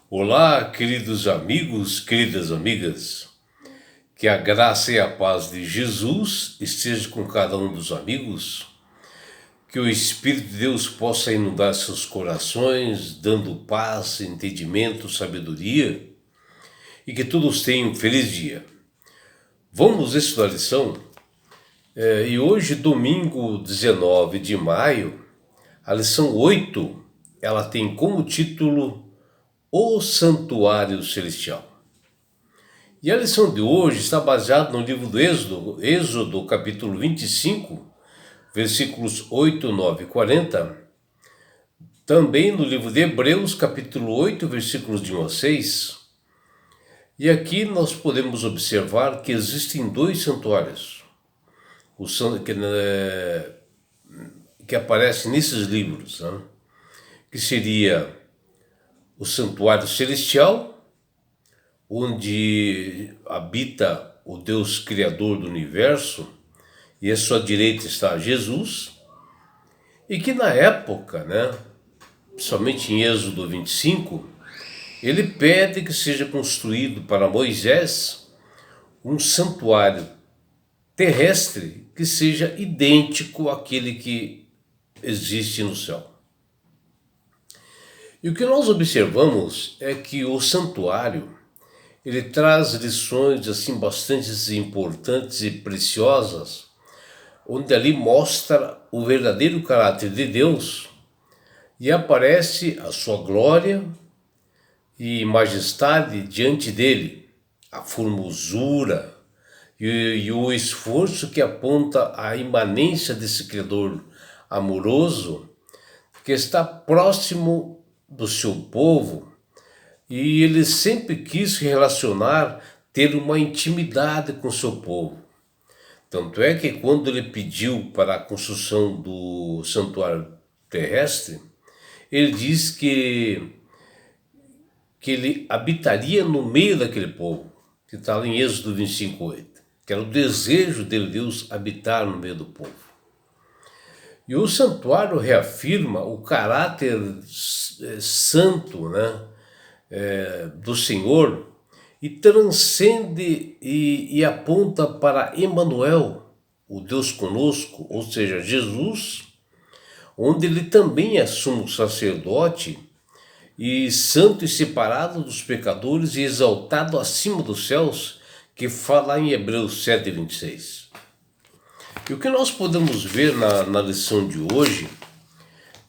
Olá, queridos amigos, queridas amigas. Que a graça e a paz de Jesus esteja com cada um dos amigos. Que o Espírito de Deus possa inundar seus corações, dando paz, entendimento, sabedoria. E que todos tenham um feliz dia. Vamos estudar a lição? E hoje, domingo 19 de maio, a lição 8, ela tem como título O Santuário Celestial. E a lição de hoje está baseada no livro do Êxodo capítulo 25, versículos 8, 9 e 40. Também no livro de Hebreus, capítulo 8, versículos de 1 a 6. E aqui nós podemos observar que existem dois santuários que aparecem nesses livros, né? Que seria o santuário celestial, onde habita o Deus Criador do universo, e à sua direita está Jesus, e que na época, somente em Êxodo 25, ele pede que seja construído para Moisés um santuário terrestre que seja idêntico àquele que existe no céu. E o que nós observamos é que o santuário ele traz lições assim bastante importantes e preciosas, onde ali mostra o verdadeiro caráter de Deus e aparece a sua glória e majestade diante dele, a formosura e o esforço que aponta a imanência desse Criador amoroso que está próximo do seu povo. E ele sempre quis se relacionar, ter uma intimidade com o seu povo. Tanto é que quando ele pediu para a construção do santuário terrestre, ele diz que ele habitaria no meio daquele povo, que está lá em Êxodo 25, 8. Que era o desejo de Deus habitar no meio do povo. E o santuário reafirma o caráter santo, do Senhor, e transcende e aponta para Emanuel, o Deus conosco, ou seja, Jesus, onde ele também é sumo sacerdote e santo e separado dos pecadores e exaltado acima dos céus, que fala em Hebreus 7, 26. E o que nós podemos ver na lição de hoje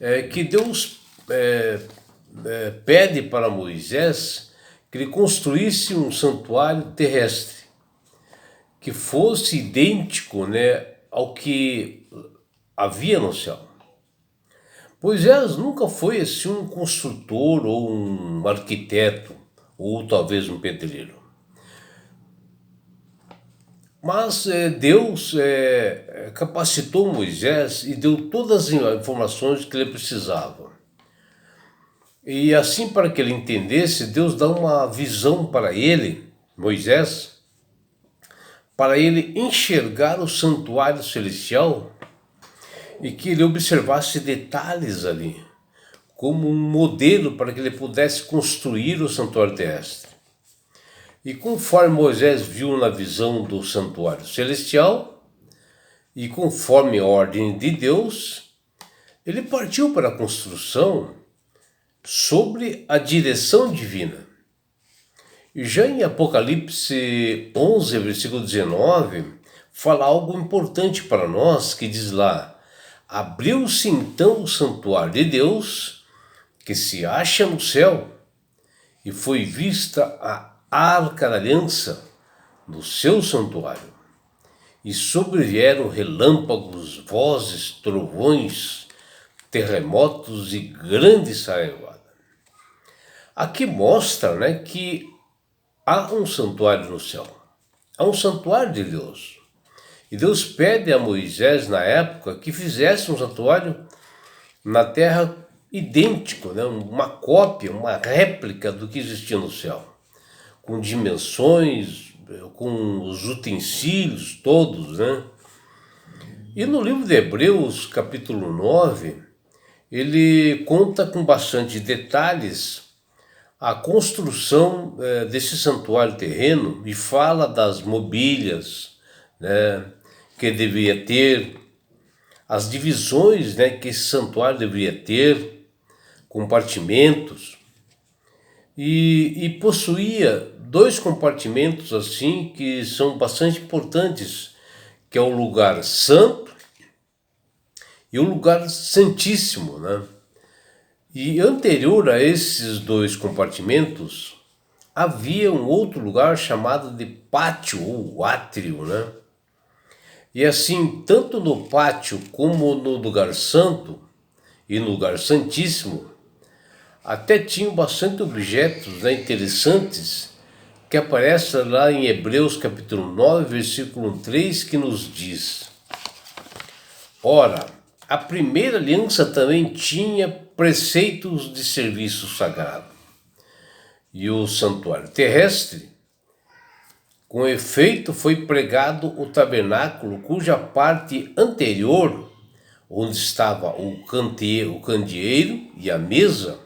é que Deus pede para Moisés que ele construísse um santuário terrestre que fosse idêntico, ao que havia no céu. Moisés nunca foi assim um construtor ou um arquiteto ou talvez um pedreiro. Mas Deus capacitou Moisés e deu todas as informações que ele precisava. E assim, para que ele entendesse, Deus dá uma visão para ele, Moisés, para ele enxergar o santuário celestial e que ele observasse detalhes ali, como um modelo para que ele pudesse construir o santuário terrestre. E conforme Moisés viu na visão do santuário celestial, e conforme a ordem de Deus, ele partiu para a construção sobre a direção divina. E já em Apocalipse 11, versículo 19, fala algo importante para nós, que diz lá: abriu-se então o santuário de Deus, que se acha no céu, e foi vista a arca da aliança no seu santuário. E sobrevieram relâmpagos, vozes, trovões, terremotos e grande saraivada. Aqui mostra, que há um santuário no céu. Há um santuário de Deus. E Deus pede a Moisés, na época, que fizesse um santuário na terra idêntico, uma cópia, uma réplica do que existia no céu. Com dimensões, com os utensílios todos, E no livro de Hebreus, capítulo 9, ele conta com bastante detalhes a construção desse santuário terreno e fala das mobílias, né, que deveria ter, as divisões, né, que esse santuário deveria ter, compartimentos, e possuía dois compartimentos assim que são bastante importantes, que é o lugar santo e o lugar santíssimo, né? E anterior a esses dois compartimentos, havia um outro lugar chamado de pátio ou átrio, né? E assim, tanto no pátio como no lugar santo e no lugar santíssimo, até tinham bastante objetos, né, interessantes, que aparecem lá em Hebreus capítulo 9, versículo 3, que nos diz: ora, a primeira aliança também tinha preceitos de serviço sagrado. E o santuário terrestre, com efeito, foi pregado o tabernáculo, cuja parte anterior, onde estava o candeeiro e a mesa,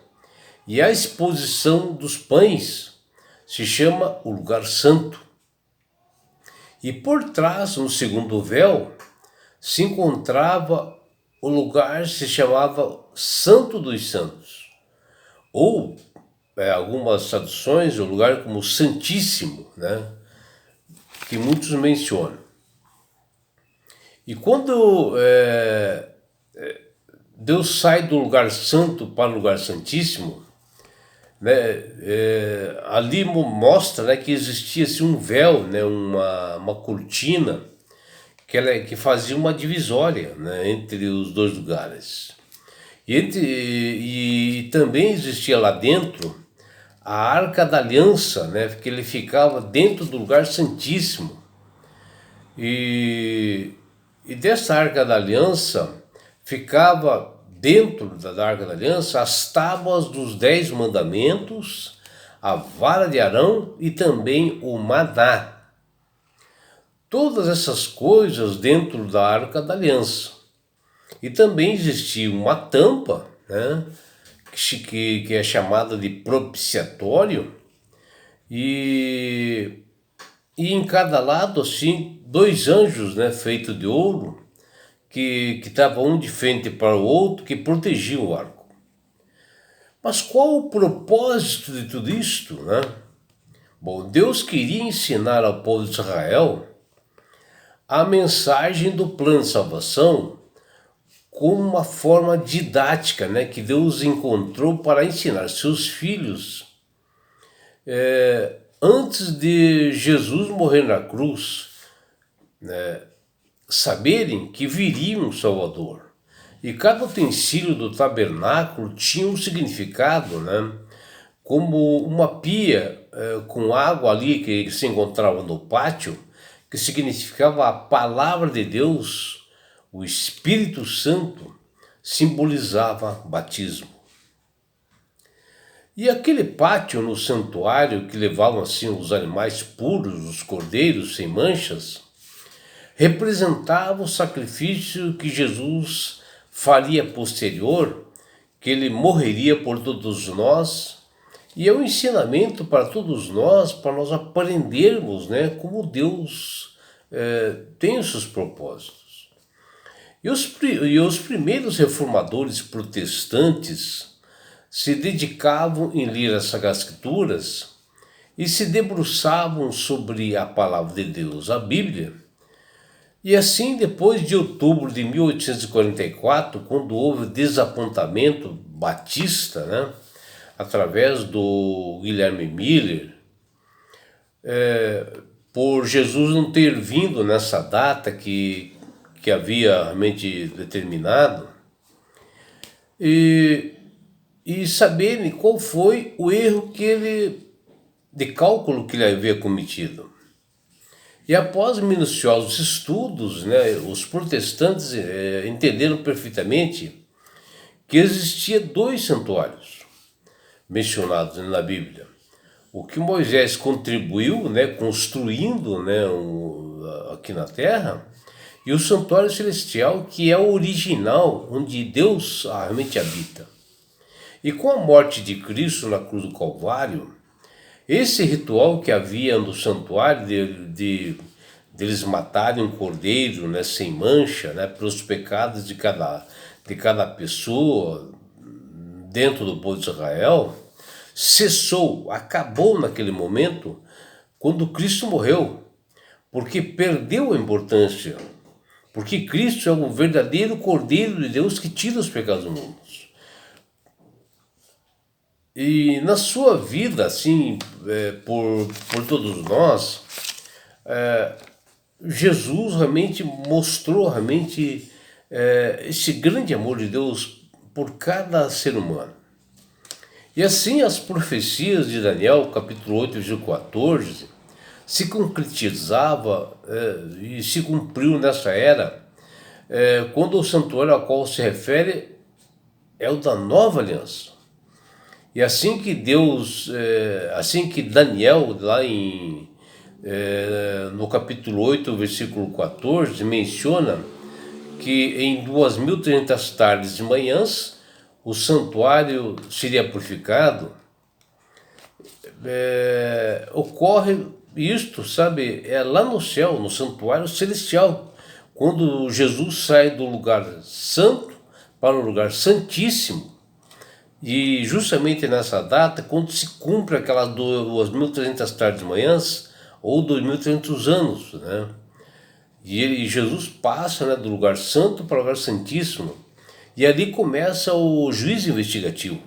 e a exposição dos pães, se chama o lugar santo. E por trás, no segundo véu, se encontrava o lugar que se chamava Santo dos Santos, ou algumas traduções, o lugar como Santíssimo, né, que muitos mencionam. E quando Deus sai do lugar santo para o lugar santíssimo, né, ali mostra, né, que existia assim, um véu, né, uma cortina que fazia uma divisória, né, entre os dois lugares. E também existia lá dentro a Arca da Aliança, né, que ele ficava dentro do lugar santíssimo. E dessa Arca da Aliança ficava dentro da Arca da Aliança as tábuas dos 10 mandamentos, a vara de Arão e também o maná. Todas essas coisas dentro da Arca da Aliança. E também existia uma tampa, né, que é chamada de propiciatório, e em cada lado, assim, dois anjos, né, feitos de ouro, que estavam um de frente para o outro, que protegiam o arco. Mas qual o propósito de tudo isto, né? Bom, Deus queria ensinar ao povo de Israel a mensagem do plano de salvação como uma forma didática, né, que Deus encontrou para ensinar seus filhos antes de Jesus morrer na cruz, né, saberem que viria um Salvador. E cada utensílio do tabernáculo tinha um significado, né, como uma pia com água ali que se encontrava no pátio, que significava a palavra de Deus. O Espírito Santo simbolizava batismo. E aquele pátio no santuário que levavam assim os animais puros, os cordeiros sem manchas, representava o sacrifício que Jesus faria posterior, que ele morreria por todos nós, e é um ensinamento para todos nós, para nós aprendermos, né, como Deus tem os seus propósitos. E os primeiros reformadores protestantes se dedicavam em ler as Sagradas Escrituras e se debruçavam sobre a palavra de Deus, a Bíblia. E assim, depois de outubro de 1844, quando houve o desapontamento batista, né, através do Guilherme Miller, por Jesus não ter vindo nessa data que havia realmente determinado, e saberem qual foi o erro de cálculo que ele havia cometido. E após minuciosos estudos, né, os protestantes entenderam perfeitamente que existia dois santuários mencionados na Bíblia. O que Moisés contribuiu, né, construindo, né, aqui na terra, e o santuário celestial, que é o original, onde Deus realmente habita. E com a morte de Cristo na cruz do Calvário, esse ritual que havia no santuário deles matarem um cordeiro, né, sem mancha, né, pelos pecados de cada pessoa dentro do povo de Israel, cessou, acabou naquele momento, quando Cristo morreu, porque perdeu a importância, porque Cristo é o verdadeiro Cordeiro de Deus que tira os pecados do mundo. E na sua vida, assim, por todos nós, Jesus realmente mostrou realmente esse grande amor de Deus por cada ser humano. E assim as profecias de Daniel, capítulo 8, versículo 14, se concretizava e se cumpriu nessa era, quando o santuário ao qual se refere é o da nova aliança. E assim que assim que Daniel, lá no capítulo 8, versículo 14, menciona que em 2300 tardes e manhãs o santuário seria purificado, ocorre isto, sabe, lá no céu, no santuário celestial, quando Jesus sai do lugar santo para o lugar santíssimo. E justamente nessa data, quando se cumpre aquelas 2300 tardes e manhãs, ou 2300 anos, né? E Jesus passa, né, do lugar santo para o lugar santíssimo, e ali começa o juízo investigativo,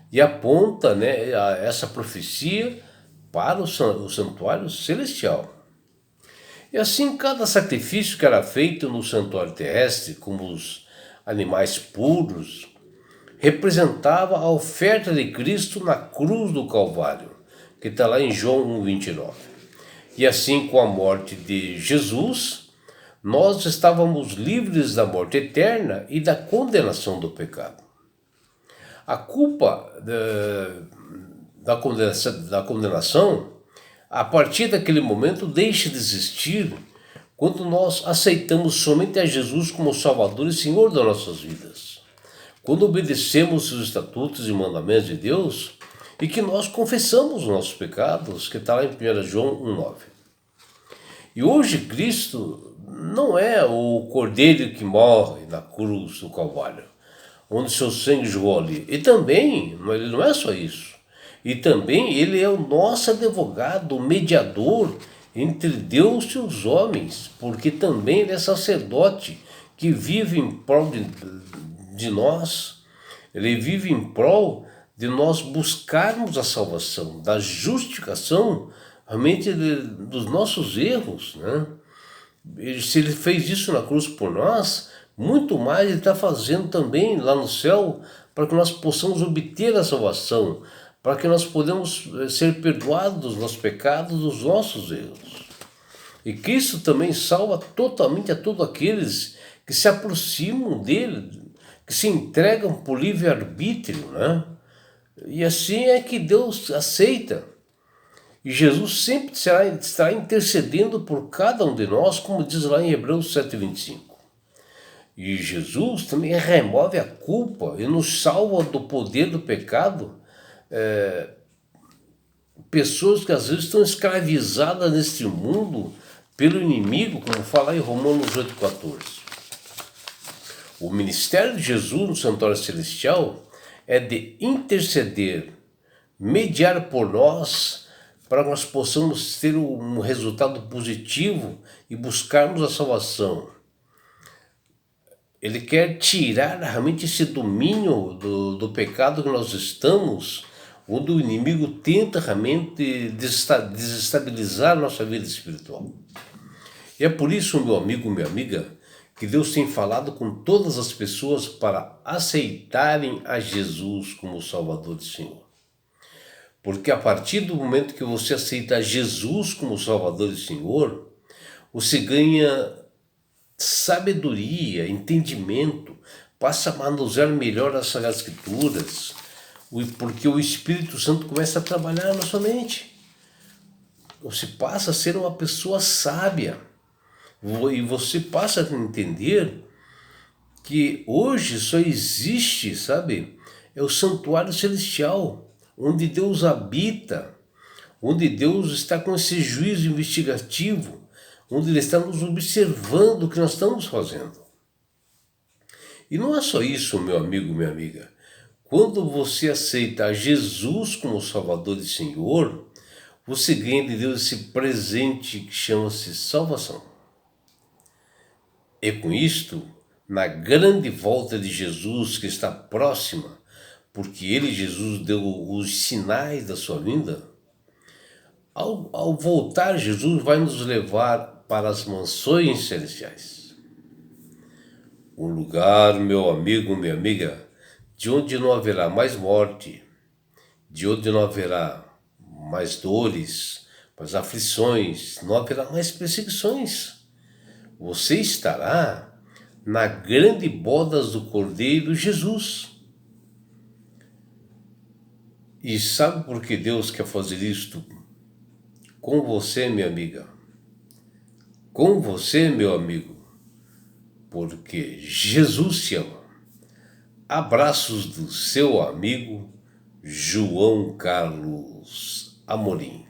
e aponta, né, essa profecia para o santuário celestial. E assim, cada sacrifício que era feito no santuário terrestre, como os animais puros, representava a oferta de Cristo na cruz do Calvário, que está lá em João 1,29. E assim, com a morte de Jesus, nós estávamos livres da morte eterna e da condenação do pecado. A culpa da condenação, a partir daquele momento, deixa de existir quando nós aceitamos somente a Jesus como Salvador e Senhor das nossas vidas. Quando obedecemos os estatutos e mandamentos de Deus e que nós confessamos os nossos pecados, que está lá em 1 João 1,9. E hoje Cristo não é o cordeiro que morre na cruz do Calvário, onde seu sangue jorrou ali. E também, ele não é só isso. E também ele é o nosso advogado, o mediador entre Deus e os homens, porque também ele é sacerdote que vive em prol de nós. Ele vive em prol de nós buscarmos a salvação, da justificação realmente dos nossos erros, né? Se ele fez isso na cruz por nós, muito mais ele está fazendo também lá no céu para que nós possamos obter a salvação, para que nós podemos ser perdoados dos nossos pecados, dos nossos erros. E Cristo também salva totalmente a todos aqueles que se aproximam dele, que se entregam por livre-arbítrio, né? E assim é que Deus aceita. E Jesus sempre estará intercedendo por cada um de nós, como diz lá em Hebreus 7,25. E Jesus também remove a culpa e nos salva do poder do pecado. Pessoas que às vezes estão escravizadas neste mundo pelo inimigo, como fala em Romanos 8,14. O ministério de Jesus no santuário celestial é de interceder, mediar por nós, para que nós possamos ter um resultado positivo e buscarmos a salvação. Ele quer tirar realmente esse domínio do pecado que nós estamos, onde o inimigo tenta realmente desestabilizar a nossa vida espiritual. E é por isso, meu amigo, minha amiga, que Deus tem falado com todas as pessoas para aceitarem a Jesus como Salvador e Senhor. Porque a partir do momento que você aceita Jesus como Salvador e Senhor, você ganha sabedoria, entendimento, passa a manusear melhor as Sagradas Escrituras, porque o Espírito Santo começa a trabalhar na sua mente. Você passa a ser uma pessoa sábia. E você passa a entender que hoje só existe, sabe, é o santuário celestial, onde Deus habita, onde Deus está com esse juízo investigativo, onde Ele está nos observando o que nós estamos fazendo. E não é só isso, meu amigo, minha amiga. Quando você aceita Jesus como Salvador e Senhor, você ganha de Deus esse presente que chama-se salvação. E com isto, na grande volta de Jesus que está próxima, porque Ele, Jesus, deu os sinais da sua vinda, ao voltar, Jesus vai nos levar para as mansões celestiais. Um lugar, meu amigo, minha amiga, de onde não haverá mais morte, de onde não haverá mais dores, mais aflições, não haverá mais perseguições. Você estará na grande bodas do Cordeiro Jesus. E sabe por que Deus quer fazer isto com você, minha amiga? Com você, meu amigo? Porque Jesus te ama. Abraços do seu amigo João Carlos Amorim.